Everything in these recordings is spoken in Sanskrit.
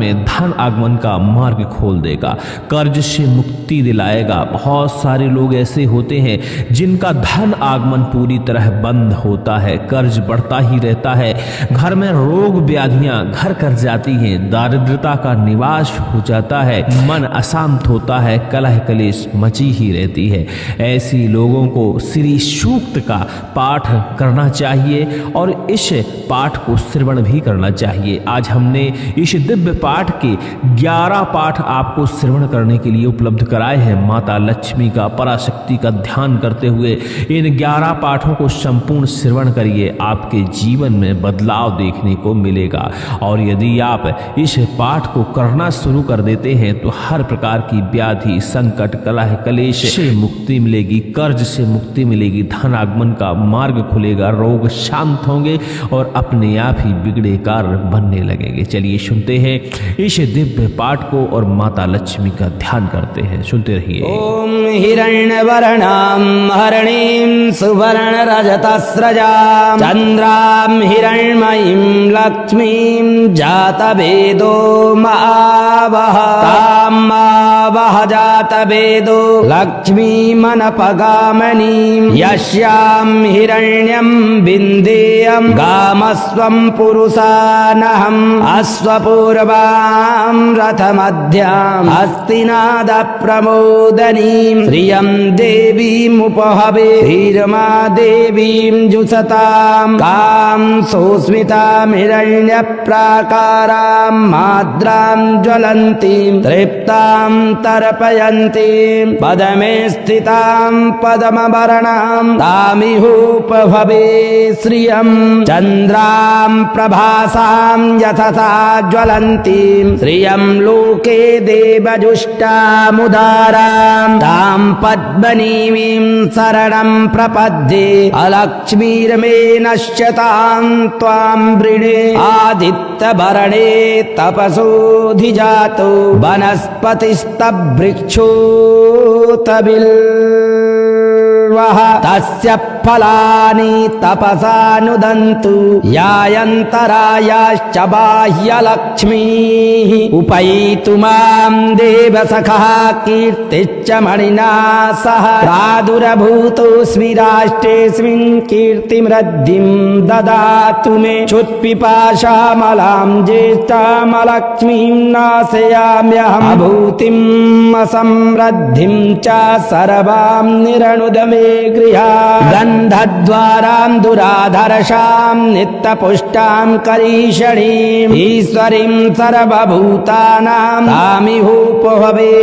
में धन आगमन का मार्ग खोल देगा, कर्ज से मुक्ति दिलाएगा। बहुत सारे लोग ऐसे होते हैं जिनका धन आगमन पूरी तरह बंद होता है, कर्ज बढ़ता ही रहता है, घर में रोग व्याधियां घर कर जाती हैं, दारिद्रता का निवास हो जाता है, मन अशांत होता है, कलह कलेश मची ही रहती है। ऐसी लोगों को श्री सूक्त का पाठ करना चाहिए और इस पाठ को श्रवण भी करना चाहिए। आज हमने इस दिव्य पाठ के 11 पाठ आपको श्रवण करने के लिए उपलब्ध कराए हैं। माता लक्ष्मी का, पराशक्ति का ध्यान करते हुए इन 11 पाठों को संपूर्ण श्रवण करिए, आपके जीवन में बदलाव देखने को मिलेगा। और यदि आप इस पाठ को करना शुरू कर देते हैं तो हर प्रकार की व्याधि, संकट, कलह कलेश से मुक्ति मिलेगी, कर्ज से मुक्ति मिलेगी, धन आगमन का मार्ग खुलेगा, रोग शांत होंगे और अपने आप ही बिगड़े कार्य बनने लगेंगे। चलिए सुनते हैं इस दिव्य पाठ को और माता लक्ष्मी का ध्यान करते हैं। सुनते रहिए। ओम हिरण्यवर्णां हरणीं सुवर्ण रजतस्रजां चंद्रां हिरण्मयीं लक्ष्मीं जातवेदो मावह तां मावह जातवेदो लक्ष्मीमनपगामिनीं यस्यां हिरण्यं विन्देयं गामस्वं पुरुषानहम् अश्वपूर्वां रथमध्याम् हस्तिनादप्रमोदनीं श्रियं देवीमुपहवे धीरमा देवीं जुषतां कां सुस्मितां हिरण्यप्राकारां माद्रां ज्वलन्तीं तृप्तां तर्पयन्तीं पदमे स्थितां पद्मवर्णां तामिहोपभवे श्रियं चन्द्रां प्रभासां यथसा ज्वलन्तीं श्रियं लोके देवजुष्टामुदारां तां पद्मनीमीं शरणं प्रपद्ये अलक्ष्मीर्मे नश्यतां त्वां वृणे आदित्यभरणे तपसोऽधिजातो वनस्पतिस्तवृक्षोऽतबिल्वः तस्य फलानि तपसानुदन्तु यायन्तरायाश्च बाह्यलक्ष्मीः उपैतु मां देवसखः कीर्तिश्च मणिना सह प्रादुरभूतोऽस्मि राष्ट्रेऽस्मिन् कीर्तिमृद्धिं ददातु मे क्षुत्पिपाशामलां ज्येष्ठामलक्ष्मीं नाशयाम्यहम् अभूतिम् असमृद्धिं च सर्वां निरनुद मे गृहा गन्धद्वारां दुराधर्षां नित्यपुष्टां करीषणीं ईश्वरीं सर्वभूतानां तामिहोपभवे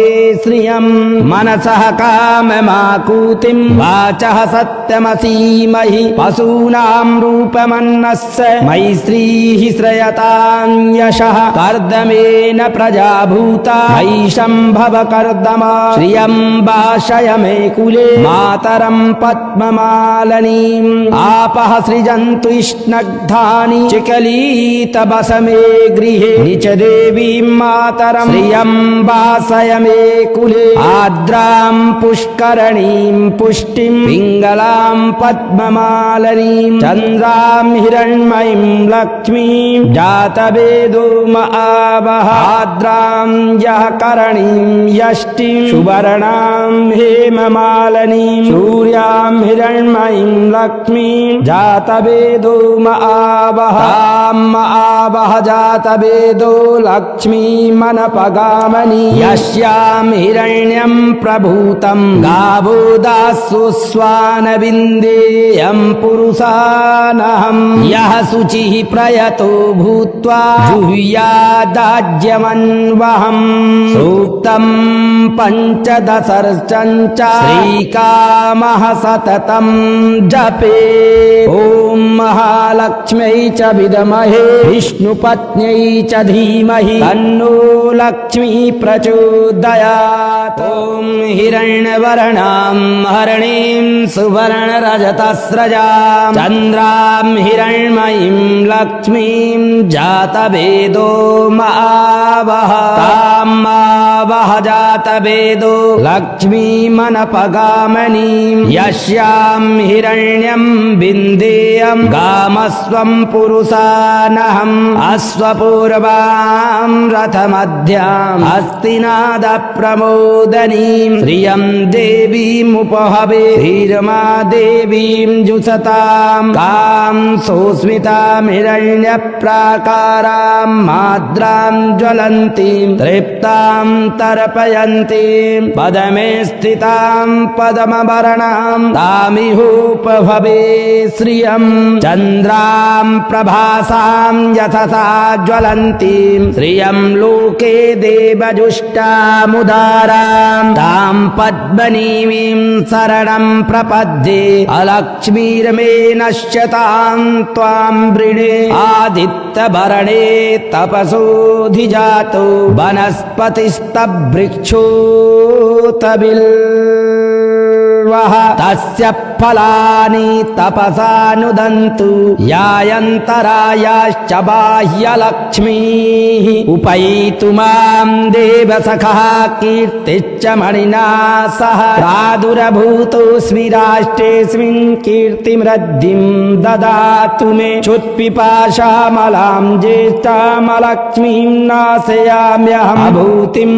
श्रियं मनसः काममाकूतिं वाचः सत्यमसीमहि पशूनां रूपमन्नस्य मयि श्रीः श्रयतां यशः कर्दमेन प्रजाभूता मयि सम्भव कर्दमा श्रियं भाषय मे कुले मातरं पद्ममालनीं आपः सृजन्तु स्नग्धानि चिकलीतबस मे गृहे निच देवीं मातरं श्रियं वासय मे कुले आर्द्रां पुष्करणीं पुष्टिं पिङ्गलां पद्ममालनीं चन्द्रां हिरण्मयीं लक्ष्मीं जातवेदो मावह आर्द्रां यः करणीं यष्टिं सुवर्णां हेममालनीं सूर्यां हिरण्मयीं लक्ष्मीं जातवेदो मावह तां मावह जातवेदो लक्ष्मीमनपगामिनी यस्यां हिरण्यं प्रभूतं गावो दास्यस्वानविन्देयं पुरुषानहम् यः शुचिः प्रयतो भूत्वा जुह्यादाज्यमन्वहम् सूक्तं पञ्चदशर्चं च श्रीकामः सततं जपे ॐ महालक्ष्म्यै च विद्महे विष्णुपत्न्यै च धीमहि तन्नो लक्ष्मी प्रचोदयात्। ॐ हिरण्यवर्णां हरणीं सुवर्णरजतस्रजां चन्द्रां हिरण्मयीं लक्ष्मीं जातवेदो मावह तां वह जात वेदो लक्ष्मीमनपगामनीं यस्यां हिरण्यं विन्देयं गामस्वं पुरुषानहम् अश्वपूर्वां रथमध्यां हस्तिनादप्रमोदनीं श्रियं देवीमुपहवे धीरमा देवीं जुषतां कां सुस्मितां हिरण्यप्राकारां माद्रां ज्वलन्तीं तृप्तां तर्पयन्तीं पदमे स्थितां पद्मवर्णां तामिहोपभवे श्रियं चन्द्रां प्रभासां यथसा ज्वलन्तीं श्रियं लोके देवजुष्टामुदारां तां पद्मनीमीं शरणं प्रपद्ये अलक्ष्मीर्मे नश्यतां त्वां वृणे आदित्यभरणे तपसोऽधिजातो वनस्पतिस्तवृक्षोऽतबिल्वः तस्य फलानि तपसानुदन्तु यायन्तरायाश्च बाह्यलक्ष्मीः उपैतु मां देवसखः कीर्तिश्च मणिना सह प्रादुरभूतोऽस्मि राष्ट्रेऽस्मिन् कीर्तिमृद्धिं ददातु मे चुत्पिपाशामलां ज्येष्ठामलक्ष्मीं नाशयाम्यहम् अभूतिम्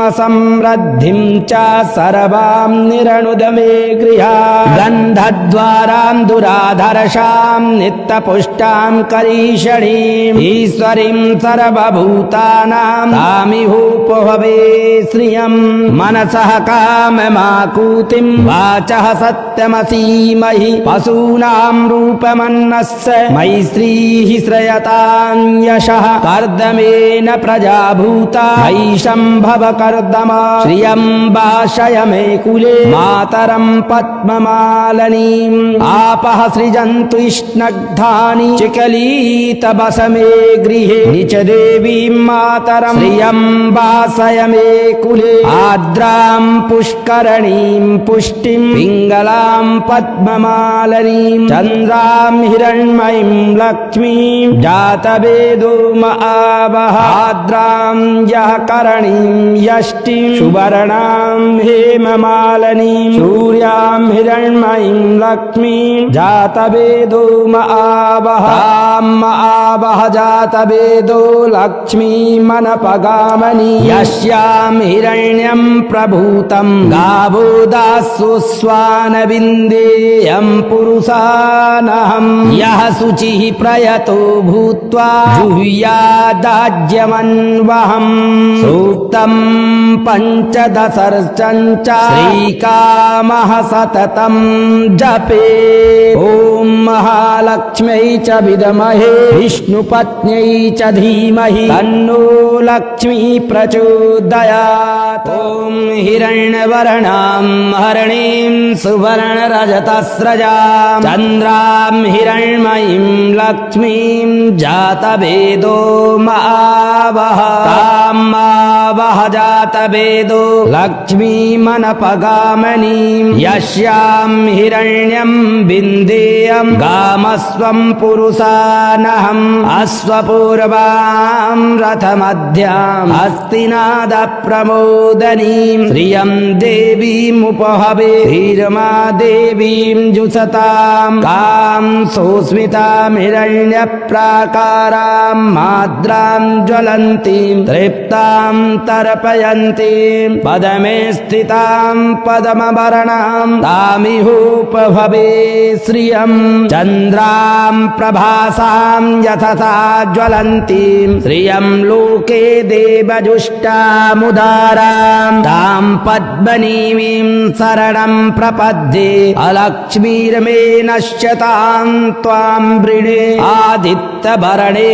असमृद्धिं च सर्वां निरनुद मे गृहा गन्धद्वारां दुराधर्षां नित्यपुष्टां करीषणीं ईश्वरीं सर्वभूतानां तामिहोपभवे श्रियं मनसः काममाकूतिं वाचः सत्यमसीमहि पशूनां रूपमन्नस्य मयि श्रीः श्रयतां यशः कर्दमेन प्रजाभूता मयि सम्भव कर्दमा श्रियं वाशय मे कुले मातरं पद्ममालनीम् आपः सृजन्तु स्नग्धानि चिकलीतबस मे गृहे निच देवीं मातरं श्रियं वासय मे कुले आर्द्रां पुष्करणीं पुष्टिं पिङ्गलां पद्ममालनीं चन्द्रां हिरण्मयीं लक्ष्मीं जातवेदो महावः आर्द्रां यः करणीं यष्टिं सुवर्णां हेममालनीं सूर्यां हिरण्मयीं लक्ष्मीं जातवेदो महावः महावः जातवेदो लक्ष्मीमनपगामनी यस्यां हिरण्यं प्रभूतं गावो दास्सु स्वानविन्देयं पुरुषानहं यः शुचिः प्रयतो भूत्वा जुह्यादाज्यमन्वहम् सूक्तं पञ्चदशर्चं च श्रीकामः सततं जपे ॐ महालक्ष्म्यै च विद्महे विष्णुपत्न्यै च धीमहि तन्नो लक्ष्मी प्रचोदयात् ॐ हिरण्यवर्णां हरणीं सुवर्णरजतस्रजां चन्द्रां हिरण्मयीं लक्ष्मीं जातवेदो महावः तां मावः जातवेदो लक्ष्मीमनपगामनीं यस्यां हिरण्यं विन्देयं गामस्वं पुरुषानहम् अश्वपूर्वां रथमध्यां हस्तिनादप्रमोदनीं श्रियं देवीमुपहवे धीरमा देवीं जुषतां कां सुस्मितां हिरण्यप्राकारां माद्रां ज्वलन्तीं तृप्तां तर्पयन्तीं पदमे स्थितां पद्मवर्णां तामिहोपभवे श्रियं चन्द्रां प्रभासां यथसा ज्वलन्तीं श्रियं लोके देवजुष्टामुदारां तां पद्मनीमीं शरणं प्रपद्ये अलक्ष्मीर्मे नश्यतां त्वां वृणे आदित्यभरणे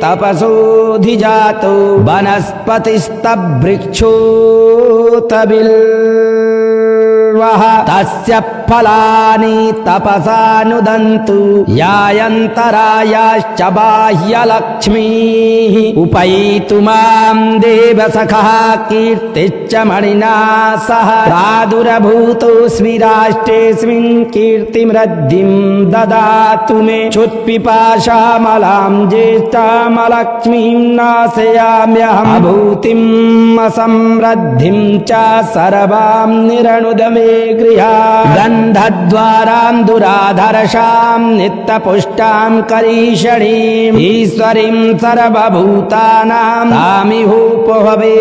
तपसोऽधिजातो वनस्पतिस्तवृक्षोऽतबिल्वः तस्य फलानि तपसा नुदन्तु यायन्तरायाश्च बाह्यलक्ष्मीः उपैतु मां देवसखः कीर्तिश्च मणिना सह प्रादुरभूतोऽस्मि राष्ट्रेऽस्मिन् कीर्तिमृद्धिं ददातु मे क्षुत्पिपाशामलां ज्येष्ठामलक्ष्मीं नाशयाम्यहम् अभूतिं असमृद्धिं च सर्वां निरनुद मे गृहा गन्धद्वारां दुराधर्षां नित्यपुष्टां करीषणीम् ईश्वरीं सर्वभूतानां तामिहोपभवे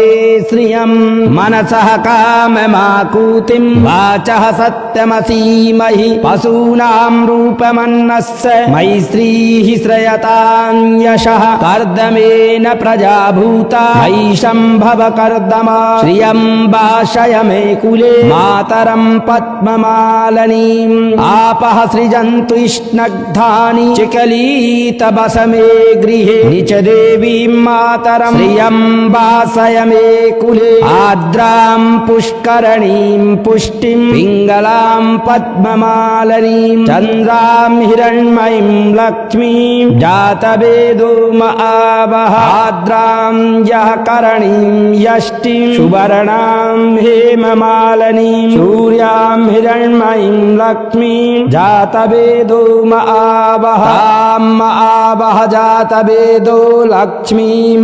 श्रियम् मनसः काममाकूतिं वाचः सत्यमसीमहि पशूनां रूपमन्नस्य मयि श्रीः श्रयतां यशः कर्दमेन प्रजाभूता मयि सम्भव कर्दमा श्रियं वाशय मे कुले मातरं पद्ममालनीम् आपः सृजन्तु स्नग्धानि चिकलीतबस मे गृहे निच देवीं मातरं श्रियं वासय मे कुले आर्द्रां पुष्करणीं पुष्टिं पिङ्गलां पद्ममालनीं चन्द्रां हिरण्मयीं लक्ष्मीं जातवेदो महावः आर्द्रां यः करणीं यष्टिं सुवर्णां हेममालनीं सूर्यां हिरण्मयीं लक्ष्मीं जातवेदो महावः तां महावः जातवेदो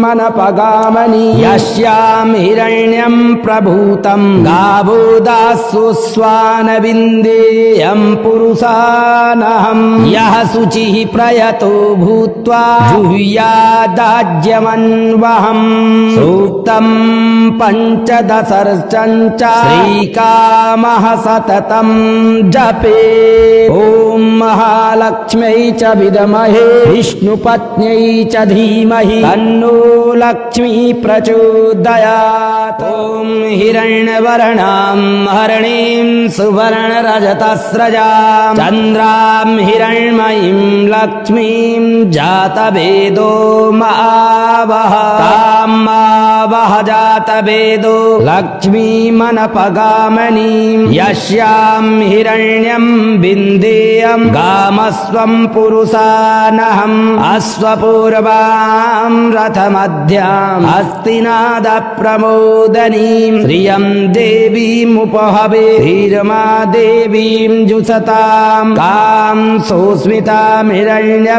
लक्ष्मीमनपगामनि यस्यां हिरण्यं प्रभूतं गावो दास्वस्वानविन्देयं पुरुषानहं यः शुचिः प्रयतो भूत्वा जुह्यादाज्यमन्वहम् सूक्तं पञ्चदशर्चं च श्रीकामः सततं जपे ॐ महालक्ष्म्यै च विद्महे विष्णुपत्न्यै च धीमहि तन्नो लक्ष्मी प्रचोदयात् ॐ हिरण्यवर्णां हरिणीं सुवर्णरजतस्रजां चन्द्रां हिरण्मयीं लक्ष्मीं जातवेदो महावः तां महावः जातवेदो लक्ष्मीमनपगामनीं यस्यां हिरण्यं विन्देयं गामस्वं पुरुषानहम् अश्वपूर्वां रथमध्याम् हस्तिनादप्रमोदनीं श्रियं देवीमुपहवे धीरमा देवीं जुषतां कां सोस्मितां हिरण्यप्राकारां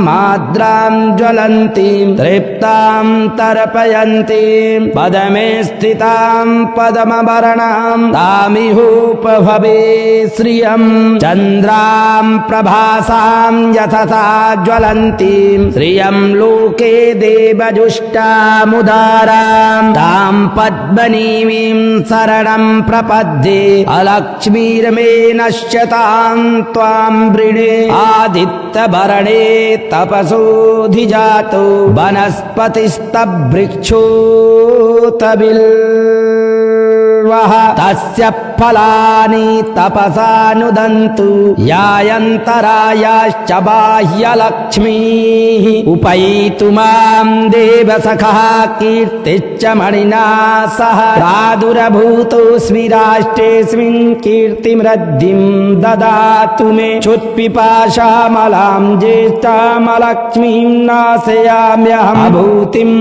माद्रां ज्वलन्तीं तृप्तां तर्पयन्तीं पदमे स्थितां पद्मवर्णां तामिहोपभवे श्रियं चन्द्रां प्रभासां यशसा ज्वलन्तीं श्रियं लोके देवजुष्टामुदारां तां पद्मनीमीं शरणं प्रपद्ये अलक्ष्मीर्मे नश्यतां त्वां वृणे आदित्यभरणे तपसोऽधिजातो वनस्पतिस्तवृक्षोतबिल्वः तस्य फलानि तपसा नुदन्तु यायन्तरायाश्च बाह्यलक्ष्मीः उपैतु मां देवसखः कीर्तिश्च मणिना सह प्रादुरभूतोऽस्मि राष्ट्रेऽस्मिन् कीर्तिमृद्धिं ददातु मे क्षुत्पिपाशामलां ज्येष्ठामलक्ष्मीं नाशयाम्यहम् अभूतिम्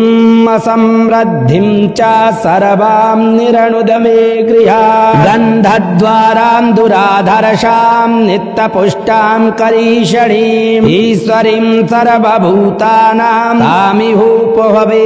असमृद्धिं च सर्वां निरनुद मे गृहा गन्धद्वारां दुराधर्षां नित्यपुष्टां करीषणीम् ईश्वरीं सर्वभूतानां तामिहोपभवे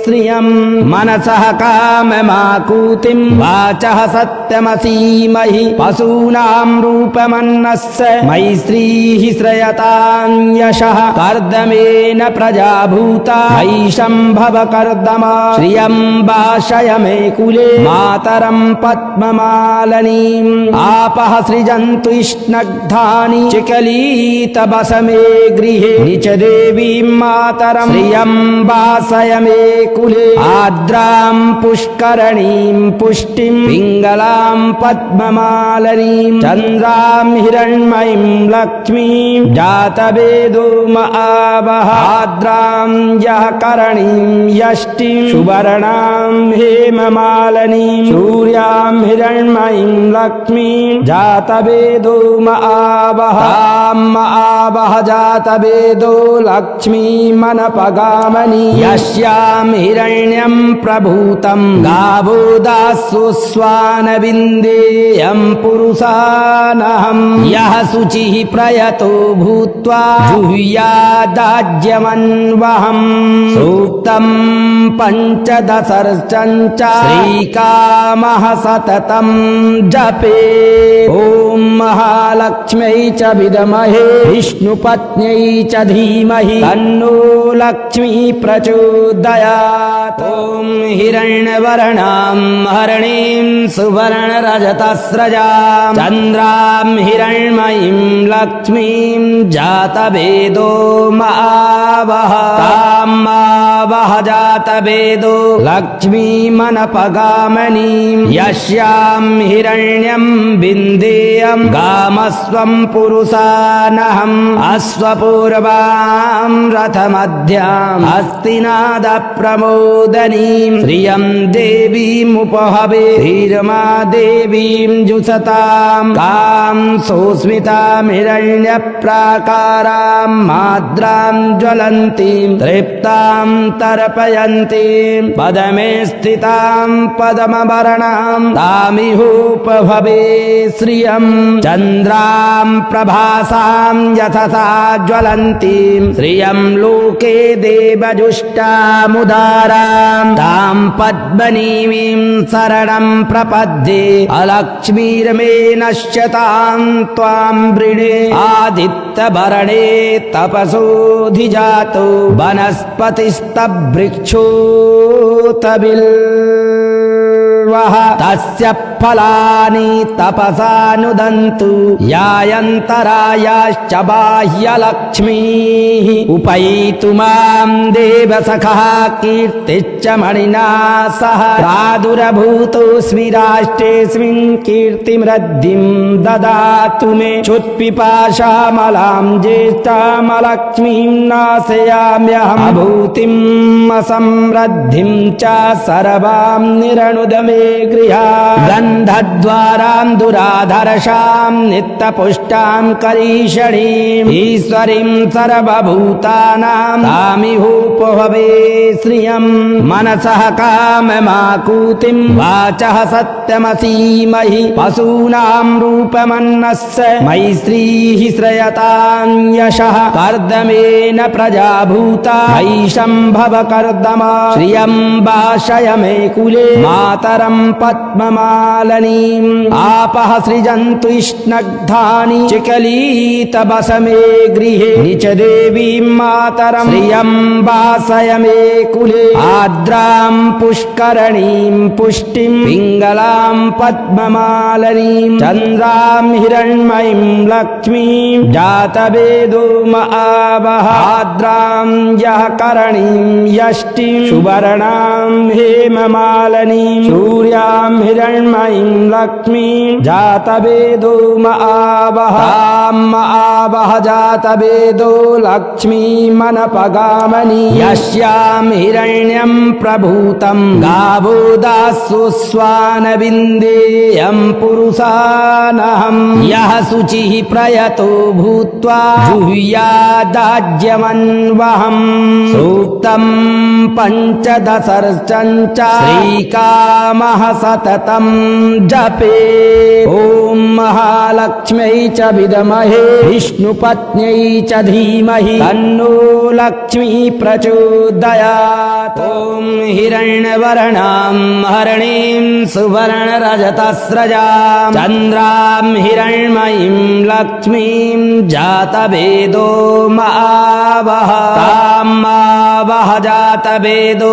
श्रियम् मनसः काममाकूतिं वाचः सत्यमसीमहि पशूनां रूपमन्नस्य मयि श्रीः श्रयतां यशः कर्दमेन प्रजाभूता मयि सम्भव कर्दमा श्रियं वाशय मे कुले मातरं पद्ममालनीम् आपः सृजन्तु स्नग्धानि चिकलीतबस मे गृहे निच देवीं मातरं श्रियं वासय मे कुले आद्रां पुष्करणीं पुष्टिं पिङ्गलां पद्ममालनीं चन्द्रां हिरण्मयीं लक्ष्मीं जातवेदो महावः आद्रां यः करणीं यष्टिं सुवर्णां हेममालनीं सूर्यां हिरण्मयीं लक्ष्मीं जातवेदो महावः तां महावः जातवेदो लक्ष्मीमनपगामनि यस्यां हिरण्यं प्रभूतं गावो दास्सु स्वानविन्देयं पुरुषानहं यः शुचिः प्रयतो भूत्वा जुह्यादाज्यमन्वहं सूक्तं पञ्चदशर्चं च श्रीकामः सततं जपे ॐ महालक्ष्म्यै च विद्महे विष्णुपत्न्यै च धीमहि तन्नो लक्ष्मी प्रचोदयात् ॐ हिरण्यवर्णां हरणीं सुवर्णरजतस्रजां चन्द्रां हिरण्मयीं लक्ष्मीं जातवेदो महावः तां महावः जातवेदो लक्ष्मीमनपगामनीं यस्यां हिरण्यं विन्देयं गामस्वं पुरुषानहम् अश्वपूर्वां रथमध्याम् हस्तिनादप्रमोदनीं श्रियं देवीमुपहवे धीरमा देवीं जुषतां कां सुस्मितां हिरण्यप्राकारां माद्रां ज्वलन्तीं तृप्तां तर्पयन्तीं पदमे स्थितां पद्मवर्णां तामिहोपभवे श्रियं चन्द्रां प्रभासां यशसा ज्वलन्तीं श्रियं लोके देवजुष्टामुदारां तां पद्मनीमीं शरणं प्रपद्ये अलक्ष्मीर्मे नश्यतां त्वां वृणे आदित्यभरणे तपसोऽधिजातो वनस्पतिस्तवृक्षोतबिल्वः तस्य फलानि तपसानुदन्तु यायन्तरायाश्च बाह्यलक्ष्मीः उपैतु मां देवसखः कीर्तिश्च मणिना सह प्रादुरभूतोऽस्मि राष्ट्रेऽस्मिन् कीर्तिमृद्धिं ददातु मे क्षुत्पिपाशामलां ज्येष्ठामलक्ष्मीं नाशयाम्यहम् अभूतिम् असमृद्धिं च सर्वां निरनुद मे गृहा गन्धद्वारां दुराधर्षां नित्यपुष्टां करीषणीम् ईश्वरीं सर्वभूतानां तामिहोपभवे श्रियं मनसः काममाकूतिं वाचः सत्यमसीमहि पशूनां रूपमन्नस्य मयि श्रीः श्रयतां यशः कर्दमेन प्रजाभूता मयि सम्भव कर्दमा श्रियं भाषय मे कुले मातरं पद्ममालनीम् आपः सृजन्तु स्नग्धानि चिकलीतबस मे गृहे निच देवीं मातरं श्रियं वासय मे कुले आद्रां पुष्करणीं पुष्टिं पिङ्गलां पद्ममालनीं चन्द्रां हिरण्मयीं लक्ष्मीं जातवेदो महावः आद्रां यः करणीं यष्टिं सुवर्णां हेममालनीं सूर्यां हिरण्मयीं लक्ष्मीं जातवेदो महावः तां महावः जातवेदो लक्ष्मीमनपगामनि यस्यां हिरण्यं प्रभूतं गावो दास्सु स्वानविन्देयं पुरुषानहं यः शुचिः प्रयतो भूत्वा जुह्यादाज्यमन्वहं सूक्तं पञ्चदशर्चं च श्रीकामः सततं जपे ॐ महालक्ष्म्यै च विद्महे विष्णुपत्न्यै च धीमहि तन्नो लक्ष्मी प्रचोदयात् ॐ हिरण्यवर्णां हरणीं सुवर्णरजतस्रजां चन्द्रां हिरण्मयीं लक्ष्मीं जातवेदो महावः तां महावः जातवेदो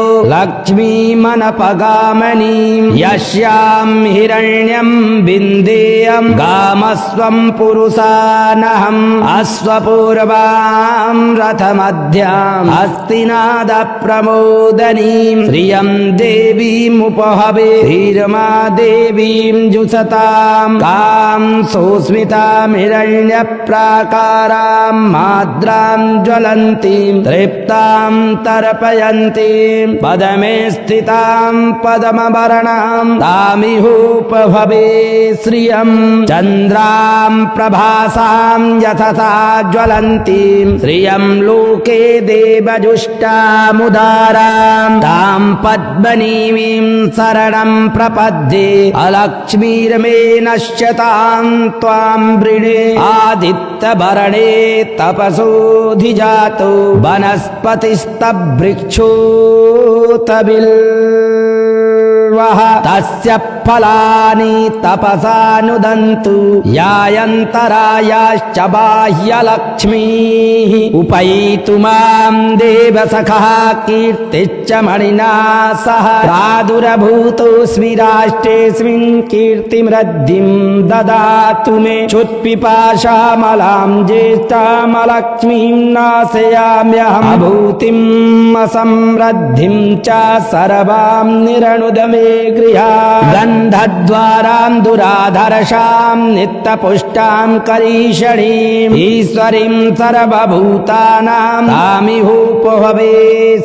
लक्ष्मीमनपगामनीं यस्यां हिरण्यं विन्देयं गामस्वं पुरुषानहम् अश्वपूर्वां रथमध्याम् हस्तिनादप्रमोदनीं श्रियं देवीमुपहवे धीरमा देवीं जुषतां कां सुस्मितां हिरण्यप्राकारां माद्रां ज्वलन्तीं तृप्तां तर्पयन्तीं पदमे स्थितां पद्मवर्णां तामिहोपभवे श्रियं चन्द्रां प्रभासां यथसा ज्वलन्तीं श्रियं लोके देवजुष्टामुदारां तां पद्मनीमीं शरणं प्रपद्ये अलक्ष्मीर्मे नश्यतां त्वां वृणे आदित्यभरणे तपसोऽधिजातो वनस्पतिस्तवृक्षोऽतबिल्वः तस्य फलानि तपसानुदन्तु यायन्तरायाश्च बाह्यलक्ष्मीः उपैतु मां देवसखः कीर्तिश्च मणिना सह प्रादुरभूतोऽस्मि राष्ट्रेऽस्मिन् कीर्तिमृद्धिं ददातु मे क्षुत्पिपाशामलां ज्येष्ठामलक्ष्मीं नाशयाम्यहम् अभूतिम् असमृद्धिं च सर्वां निरनुद मे गृहा गन्धद्वारां दुराधर्षां नित्यपुष्टां करीषणीम् ईश्वरीं सर्वभूतानां तामिहोपहवे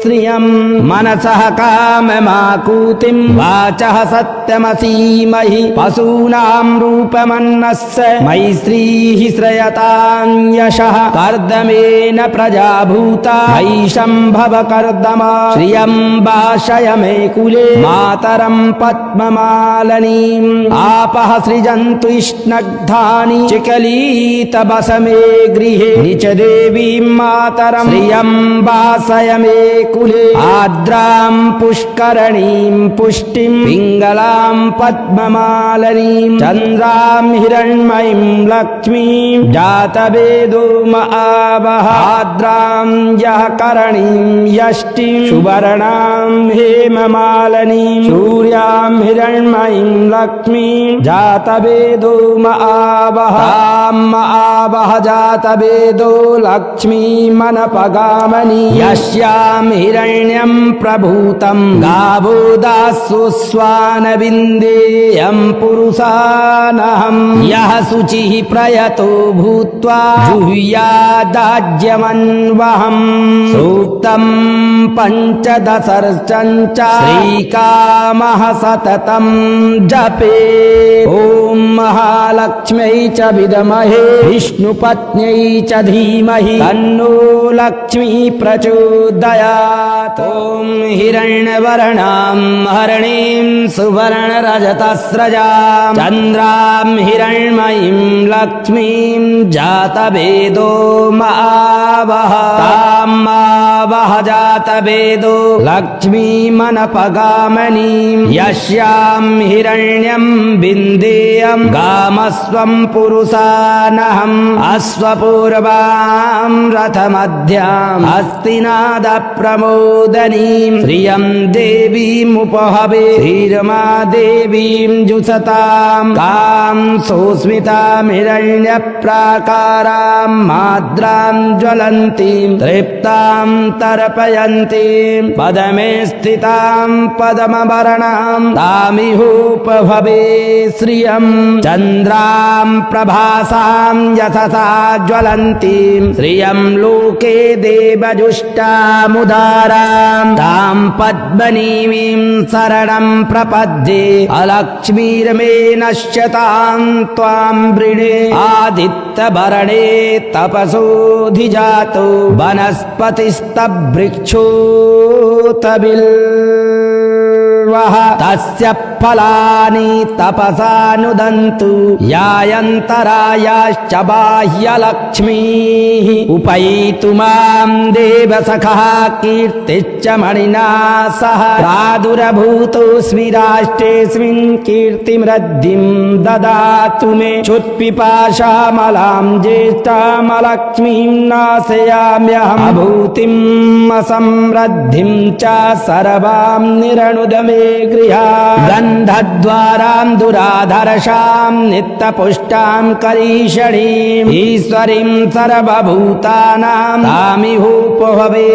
श्रियं मनसः काममाकूतिं वाचः सत्यमसीमहि पशूनां रूपमन्नस्य मयि श्रीः श्रयतां यशः कर्दमेन प्रजाभूता वैशम्भव कर्दमा श्रियं भाषय मे कुले मातरं पद्ममालनीम् आपः सृजन्तु स्नग्धानि चिकलीतबस मे गृहे निच देवीं मातरं श्रियं वासय मे कुले आर्द्रां पुष्करणीं पुष्टिं पिङ्गलां पद्ममालनीं चन्द्रां हिरण्मयीं लक्ष्मीं जातवेदो महावः आर्द्रां यः करणीं यष्टिं सुवर्णां हेममालनीं सूर्यां हिरण्मयीं लक्ष्मीं जातवेदो महावः तां महावः जातवेदो लक्ष्मीमनपगामनि यस्यां हिरण्यं प्रभूतं गावो दास्युस्वानविन्देयं पुरुषानहं यः शुचिः प्रयतो भूत्वा जुह्यादाज्यमन्वहं सूक्तं पञ्चदशर्चं च श्रीकामः सततं जपे ॐ महालक्ष्म्यै च विद्महे विष्णुपत्न्यै च धीमहि तन्नो लक्ष्मी प्रचोदयात् ॐ हिरण्यवर्णां हरणीं सुवर्णरजतस्रजां चन्द्रां हिरण्मयीं लक्ष्मीं जातवेदो महावः तां महावः जातवेदो लक्ष्मीमनपगामनीं यस्यां हिरण्यं विन्देयं गामस्वं पुरुषानहम् अश्वपूर्वां रथमध्याम् हस्तिनादप्रमोदनीं श्रियं देवीमुपहवे धीरमा देवीं जुषतां कां सुस्मितां हिरण्यप्राकारां माद्रां ज्वलन्तीं तृप्तां तर्पयन्तीं पदमे स्थितां पद्मवर्णां तामिहोपभवे श्रियं चन्द्रां प्रभासां यथसा ज्वलन्तीं श्रियं लोके देवजुष्टामुदारां तां पद्मनीमीं शरणं प्रपद्ये अलक्ष्मीर्मे नश्यतां त्वां वृणे आदित्यभरणे तपसोऽधिजातो वनस्पतिस्तवृक्षोऽतबिल्वः तस्य फलानि तपसानुदन्तु यायन्तरायाश्च बाह्यलक्ष्मीः उपैतु मां देवसखः कीर्तिश्च मणिना सह प्रादुरभूतोऽस्मि राष्ट्रेऽस्मिन् कीर्तिमृद्धिं ददातु मे क्षुत्पिपाशामलां ज्येष्ठामलक्ष्मीं नाशयाम्यहम् अभूतिम् असमृद्धिं च सर्वां निरनुद मे गृहा गन्धद्वारां दुराधर्षां नित्यपुष्टां करीषणीम् ईश्वरीं सर्वभूतानां तामिहोपभवे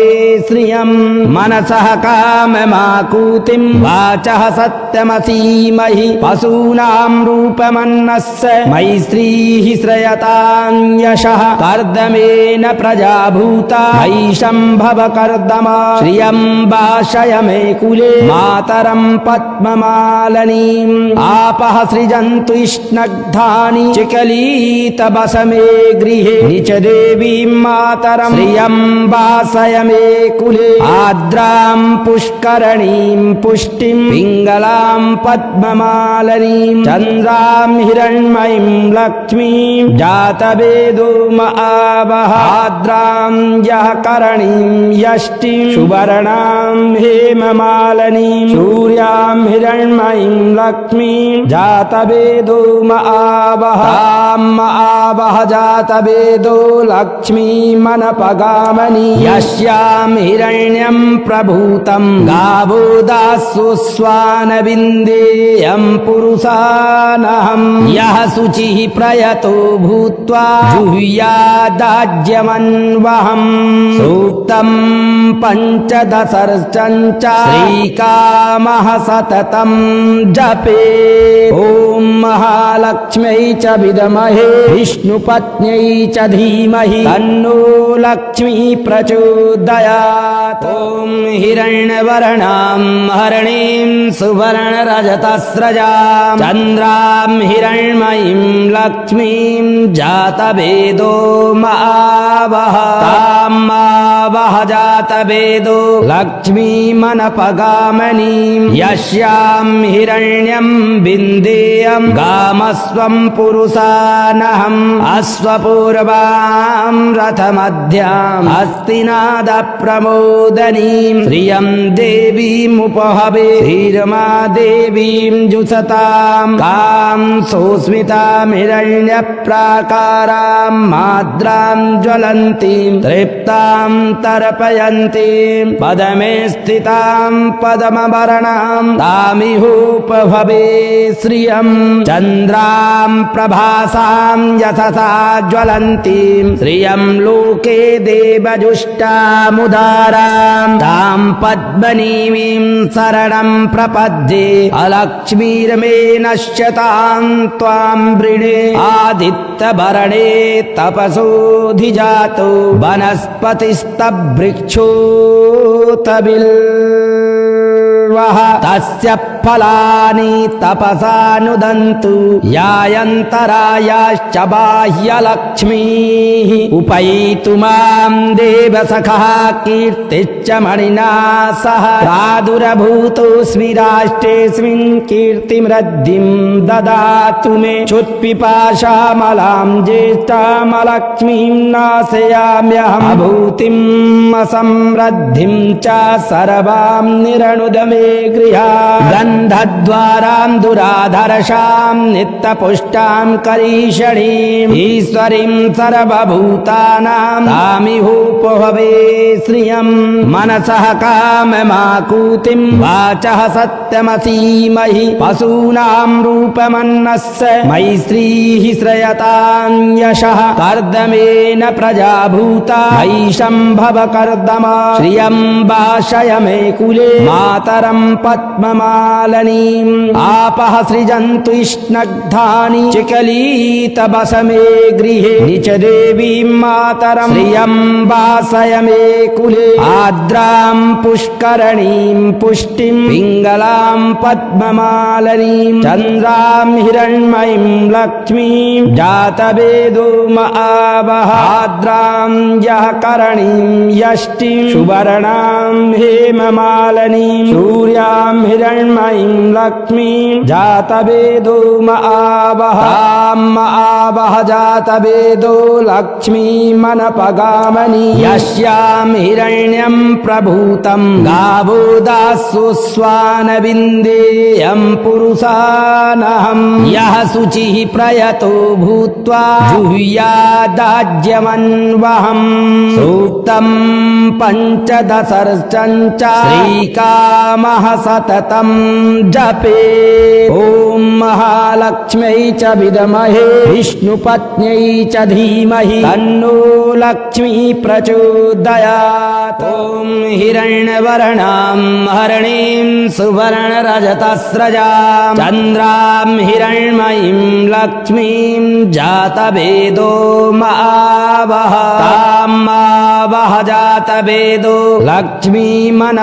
श्रियम् मनसः काममाकूतिं वाचः सत्यमसीमहि पशूनां रूपमन्नस्य मयि श्रीः श्रयतां यशः कर्दमेन प्रजाभूता मयि सम्भव कर्दमा श्रियं वाशय मे कुले मातरं पद्ममालनीम् आपः सृजन्तु स्नग्धानि चिकलीतबसमे गृहे निच देवीं मातरं श्रियं वासय मे कुले आर्द्रां पुष्करणीं पुष्टिं पिङ्गलां पद्ममालनीं चन्द्रां हिरण्मयीं लक्ष्मीं जातवेदो महावः आर्द्रां यः करणीं यष्टिं सुवर्णां हेममालनीं सूर्यां हिरण्मयीं लक्ष्मीं जातवेदो महावः तां महावः जातवेदो लक्ष्मीमनपगामनि यस्यां हिरण्यं प्रभूतं गावो दास्सु स्वानविन्देयं पुरुषानहं यः शुचिः प्रयतो भूत्वा जुह्यादाज्यमन्वहं सूक्तं पञ्चदशर्चं च श्रीकामः सततं जपे ॐ महालक्ष्म्यै च विद्महे विष्णुपत्न्यै च धीमहि तन्नो लक्ष्मी प्रचोदयात् ॐ हिरण्यवर्णां हरणीं सुवर्णरजतस्रजां चन्द्रां हिरण्मयीं लक्ष्मीं जातवेदो महावः तां महावः जातवेदो लक्ष्मीमनपगामनीं यस्यां हिरण्यं विन्देयं गामस्वं पुरुषानहम् अश्वपूर्वां रथमध्याम् हस्तिनादप्रमोदनीं श्रियं देवीमुपहवे धीरमा देवीं जुषतां कां सोऽस्मितां हिरण्यप्राकारां माद्रां ज्वलन्तीं तृप्तां तर्पयन्तीं पदमे स्थितां पद्मवर्णां तामिहोपभवे श्रियं चन्द्रां प्रभासां यशसा ज्वलन्तीं श्रियं लोके देवजुष्टामुदारां तां पद्मनीमीं शरणं प्रपद्ये अलक्ष्मीर्मे नश्यतां त्वां वृणे आदित्यभरणे तपसोऽधिजातो वनस्पतिस्तवृक्षोतबिल्वः तस्य फलानि तपसानुदन्तु यायन्तरायाश्च बाह्यलक्ष्मीः उपैतु मां देवसखः कीर्तिश्च मणिना सह प्रादुरभूतोऽस्मि राष्ट्रेऽस्मिन् कीर्तिमृद्धिं ददातु मे चुत्पिपाशामलां ज्येष्ठामलक्ष्मीं नाशयाम्यहम् अभूतिम् असमृद्धिं च सर्वां निरनुद मे गृहा गन्धद्वारां दुराधर्षां नित्यपुष्टां करीषणीम् ईश्वरीं सर्वभूतानां तामिहोपभवे श्रियम् मनसः काममाकूतिं वाचः सत्यमसीमहि पशूनां रूपमन्नस्य मयि श्रीः श्रयतां यशः कर्दमेन प्रजाभूता मयि सम्भव कर्दमा श्रियं वाशय मे कुले मातरं पद्ममालनीम् आपः सृजन्तु स्नग्धानि चिकलीतबसमे गृहे निच देवीं मातरं श्रियं वासय मे कुले आर्द्रां पुष्करणीं पुष्टिं पिङ्गलां पद्ममालनीं चन्द्रां हिरण्मयीं लक्ष्मीं जातवेदो महावः आर्द्रां यः करणीं यष्टिं सुवर्णां हेममालनीं सूर्यां हिरण्मयीं लक्ष्मीं जातवेदो महावः तां महावः जातवेदो लक्ष्मीमनपगामनि यस्यां हिरण्यं प्रभूतं गावो दास्सु स्वानविन्देयं पुरुषानहं यः शुचिः प्रयतो भूत्वा जुह्यादाज्यमन्वहं सूक्तं पञ्चदशर्चं च श्रीकामः नामः सततं जपे। ॐ महालक्ष्म्यै च विद्महे विष्णुपत्न्यै च धीमहि तन्नो लक्ष्मी प्रचोदयात्। ॐ हिरण्यवर्णां हरिणीं सुवर्णरजतस्रजां चन्द्रां हिरण्मयीं लक्ष्मीं जातवेदो महावः। तां मावः जातवेदो लक्ष्मीमनपगामिनीं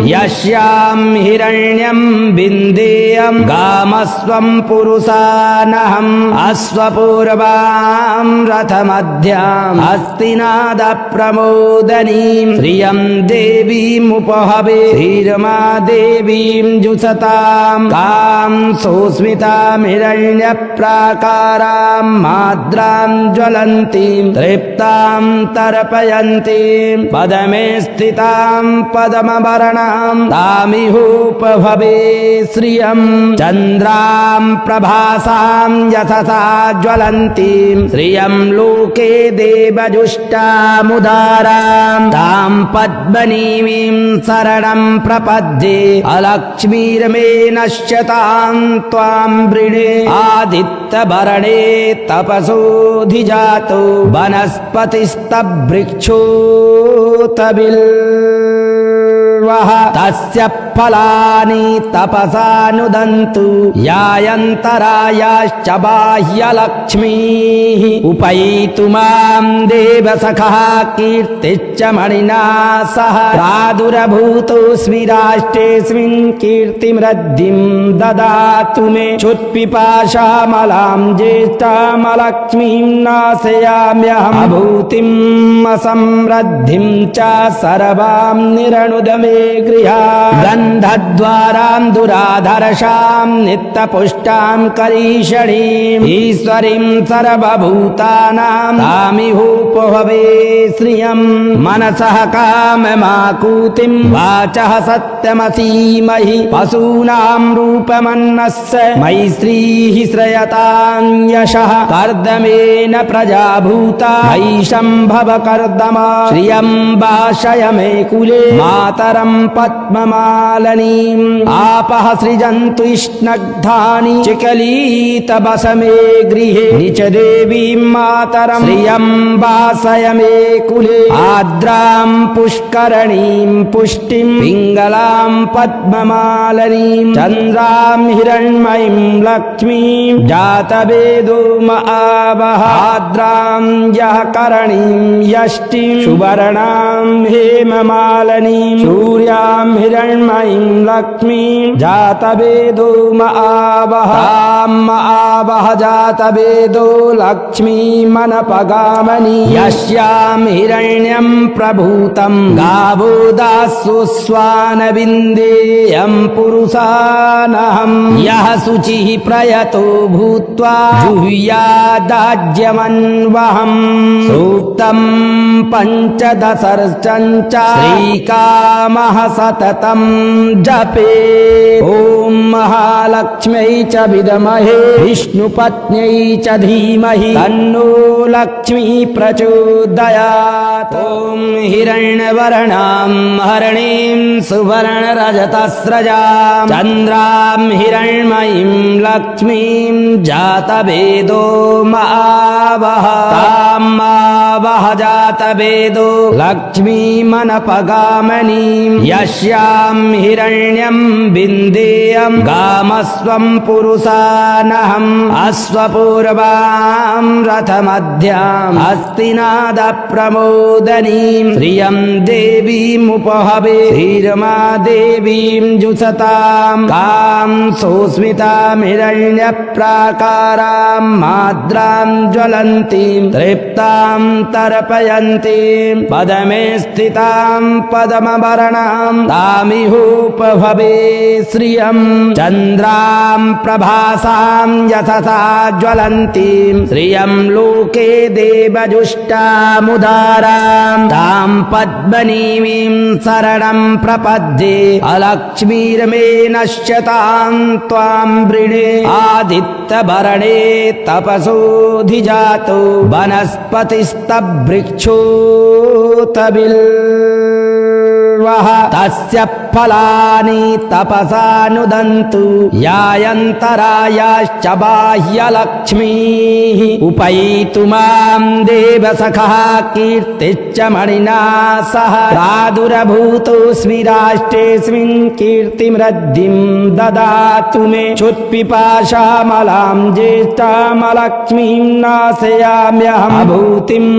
यस्यां हिरण्यं विन्देयं गामस्वं पुरुषानहम् अश्वपूर्वां रथमध्यां हस्तिनादप्रमोदनीं श्रियं देवीमुपहवे श्रीरमा देवीं जुषतां कां सुस्मितां हिरण्यप्राकारां माद्रां ज्वलन्तीं तृप्तां तर्पयन्तीं पदमे स्थितां पद्मवर्णां तामिहोपभवे श्रियं चन्द्रां प्रभासां यशसा ज्वलन्तीं श्रियं लोके देवजुष्टामुदारां तां पद्मनीमीं शरणं प्रपद्ये अलक्ष्मीर्मे नश्यतां त्वां वृणे आदित्यवर्णे तपसोऽधिजातो वनस्पतिस्तवृक्षोऽतबिल्वः तस्य फलानि तपसानुदन्तु यायन्तरायाश्च बाह्यलक्ष्मीः उपैतु मां देवसखः कीर्तिश्च मणिना सह प्रादुरभूतोऽस्मि राष्ट्रेऽस्मिन् कीर्तिमृद्धिं ददातु मे चुत्पिपाशामलां ज्येष्ठामलक्ष्मीं नाशयाम्यहम् अभूतिम् असमृद्धिं च सर्वां निरनुद मे गृहा गन्धद्वारां दुराधर्षां नित्यपुष्टां करीषणीम् ईश्वरीं सर्वभूतानां तामिहोपहवे श्रियं मनसः काममाकूतिं वाचः सत्यमसीमहि पशूनां रूपमन्नस्य मयि श्रीः श्रयतां यशः कर्दमेन प्रजाभूता मयि सम्भव कर्दमा श्रियं वाशय मे कुले मातरं पद्ममालनीम् आपः सृजन्तु स्नग्धानि चिकलीतबस मे गृहे निच देवीं मातरं श्रियं वासय मे कुले आर्द्रां पुष्करणीं पुष्टिं पिङ्गलां पद्ममालनीं चन्द्रां हिरण्मयीं लक्ष्मीं जातवेदो महावः आर्द्रां यः करणीं यष्टिं सुवर्णां हेममालनीं सूर्यां हिरण्मयीं लक्ष्मीं जातवेदो महावः तां महावः जातवेदो लक्ष्मीमनपगामिनी यस्यां हिरण्यं प्रभूतं गावो दास्सु स्वानविन्देयं पुरुषानहम् यः शुचिः प्रयतो भूत्वा जुह्यादाज्यमन्वहम् सूक्तं पञ्चदशर्चं च श्रीकामः सततं जपे। ॐ महालक्ष्म्यै च विद्महे विष्णुपत्न्यै च धीमहि तन्नो लक्ष्मी प्रचोदयात्। ॐ हिरण्यवर्णां हरिणीं सुवर्णरजतस्रजां चन्द्रां हिरण्मयीं लक्ष्मीं जातवेदो महावः तां मावः जातवेदो लक्ष्मीमनपगामिनीं यस्यां हिरण्यं विन्देयं गामस्वं पुरुषानहम् अश्वपूर्वां रथमध्यां हस्तिनादप्रमोदनीं श्रियं देवीमुपहवे श्रीरमा देवीं जुषतां कां सुस्मितां हिरण्यप्राकारां माद्रां ज्वलन्तीं तृप्तां तर्पयन्तीं पदमे स्थितां पद्मवर्णां तामिहोपभवे श्रियं चन्द्रां प्रभासां यशसा ज्वलन्तीं श्रियं लोके देवजुष्टामुदारां तां पद्मनीमीं शरणं प्रपद्ये अलक्ष्मीर्मे नश्यतां त्वां वृणे आदित्यवर्णे तपसोऽधिजातो वनस्पतिस्तवृक्षोऽतबिल्वः तस्य फलानि तपसानुदन्तु यायन्तरायाश्च बाह्यलक्ष्मीः उपैतु मां देवसखः कीर्तिश्च मणिना सह प्रादुरभूतोऽस्मि राष्ट्रेऽस्मिन् कीर्तिमृद्धिं ददातु मे क्षुत्पिपाशामलां ज्येष्ठामलक्ष्मीं नाशयाम्यहम् अभूतिम्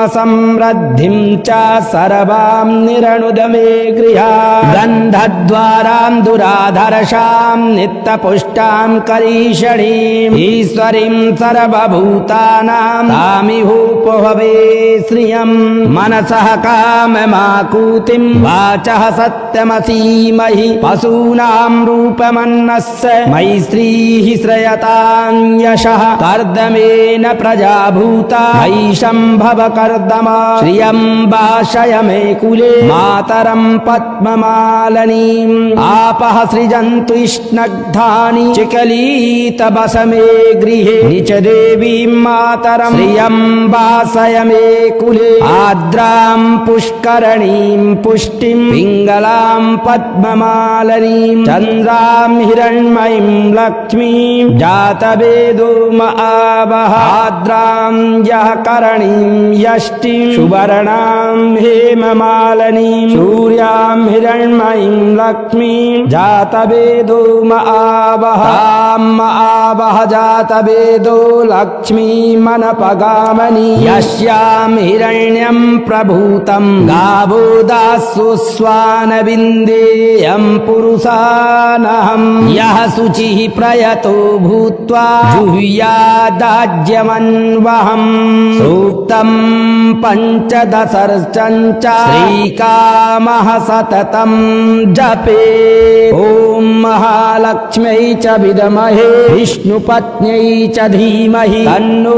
असमृद्धिं च सर्वां निरनुद मे गृहा गन्धद्वारां दुराधर्षां नित्यपुष्टां करीषणीम् ईश्वरीं सर्वभूतानां तामिहोपभवे श्रियम् मनसः काममाकूतिं वाचः सत्यमसीमहि पशूनां रूपमन्नस्य मयि श्रीः श्रयतां यशः कर्दमेन प्रजाभूता मयि सम्भव कर्दमा श्रियं वाशय मे कुले मातरं पद्ममालनीम् आपः सृजन्तु स्नग्धानि चिकलीतबस मे गृहे निच देवीं मातरं श्रियं वासय मे कुले आर्द्रां पुष्करणीं पुष्टिं पिङ्गलां पद्ममालनीं चन्द्रां हिरण्मयीं लक्ष्मीं जातवेदो महावः आर्द्रां यः करणीं यष्टिं सुवर्णां हेममालनीं सूर्यां हिरण्मयीं लक्ष्मीं जातवेदो महावः तां महावः जातवेदो लक्ष्मीमनपगामनि यस्यां हिरण्यं प्रभूतं गावो दास्सु स्वानविन्देयं पुरुषानहं यः शुचिः प्रयतो भूत्वा जुह्यादाज्यमन्वहम् सूक्तं पञ्चदशर्चं च श्रीकामः सततं जपे ॐ महालक्ष्म्यै च विद्महे विष्णुपत्न्यै च धीमहि तन्नो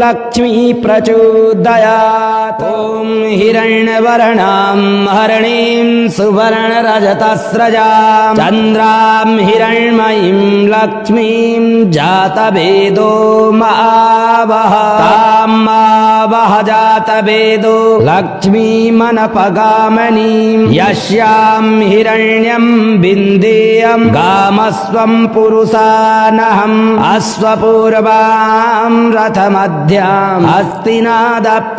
लक्ष्मी प्रचोदयात् ॐ हिरण्यवर्णां हरणीं सुवर्णरजतस्रजां चन्द्रां हिरण्मयीं लक्ष्मीं जातवेदो महावः तां महावः जातवेदो लक्ष्मीमनपगामनीं यस्यां हिरण्यं विन्देयं गामस्वं पुरुषानहम् अश्वपूर्वां रथमध्याम्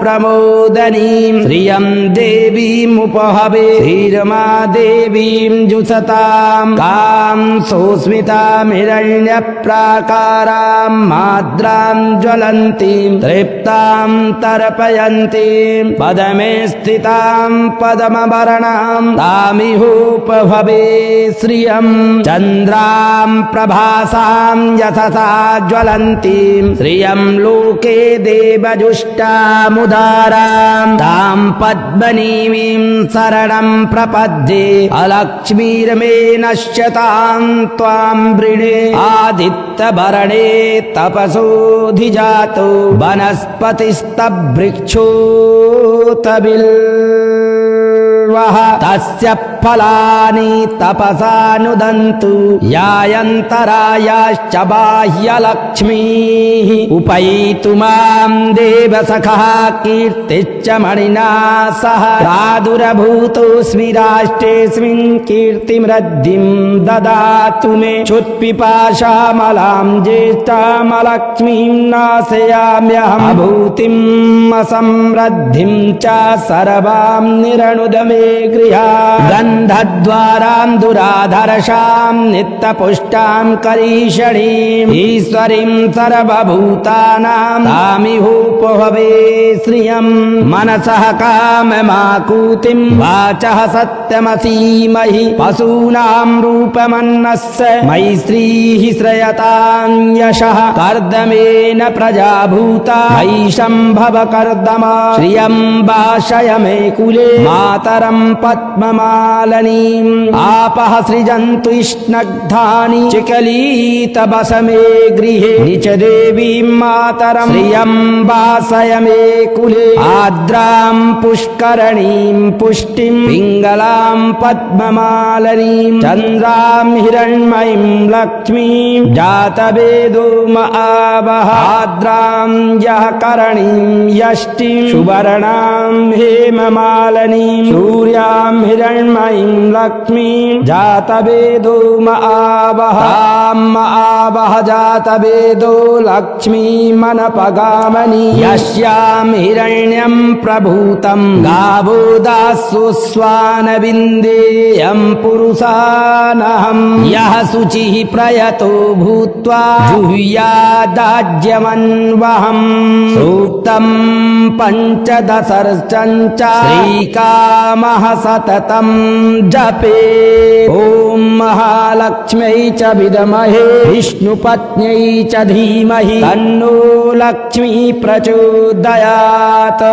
हस्तिनादप्रमोदनीं श्रियं देवीमुपहवे धीरमा देवीं जुषतां कां सुस्मितां हिरण्यप्राकारां माद्रां ज्वलन्तीं तृप्तां तर्पयन्तीं पदमे स्थितां पद्मवर्णां तामिहोपभवे श्रियं चन्द्रां प्रभासां यशसा ज्वलन्तीं श्रियं लोके देवजुष्टामुदारां तां पद्मनीमीं शरणं प्रपद्ये अलक्ष्मीर्मे नश्यतां त्वां वृणे आदित्यभरणे तपसोऽधिजातो वनस्पतिस्तवृक्षोतबिल्वः तस्य फलानि तपसानुदन्तु यायन्तरायाश्च बाह्यलक्ष्मीः उपैतु मां देवसखः कीर्तिश्च मणिना सह प्रादुरभूतोऽस्मि राष्ट्रेऽस्मिन् कीर्तिमृद्धिं ददातु मे क्षुत्पिपाशामलां ज्येष्ठामलक्ष्मीं नाशयाम्यहम् अभूतिम् असमृद्धिं च सर्वां निरनुद मे गृहा गन्धद्वारां दुराधर्षां नित्यपुष्टां करीषणीम् ईश्वरीं सर्वभूतानां तामिहोपभवे श्रियम् मनसः काममाकूतिं वाचः सत्यमसीमहि पशूनां रूपमन्नस्य मयि श्रीः श्रयतां यशः कर्दमेन प्रजाभूता मयि सम्भव कर्दमा श्रियं वाशय मे कुले मातरं पद्ममा मालनीम् आपः सृजन्तु स्नग्धानि चिकलीतबसमे गृहे निच देवीं मातरम् श्रियं वासय मे कुले आर्द्रां पुष्करणीं पुष्टिं पिङ्गलां पद्ममालनीं चन्द्रां हिरण्मयीं लक्ष्मीं जातवेदो महावः आर्द्रां यः करणीं यष्टिं सुवर्णां हेममालनीं सूर्यां हिरण्मयीं लक्ष्मीं जातवेदो महावः तां महावः जातवेदो लक्ष्मीमनपगामनि यस्यां हिरण्यं प्रभूतं गावो दास्सु स्वानविन्देयं पुरुषानहं यः शुचिः प्रयतो भूत्वा जुह्यादाज्यमन्वहम् सूक्तं पञ्चदशर्चं च श्रीकामः सततं जपे ॐ महालक्ष्म्यै च विद्महे विष्णुपत्न्यै च धीमहि तन्नो लक्ष्मी प्रचोदयात्।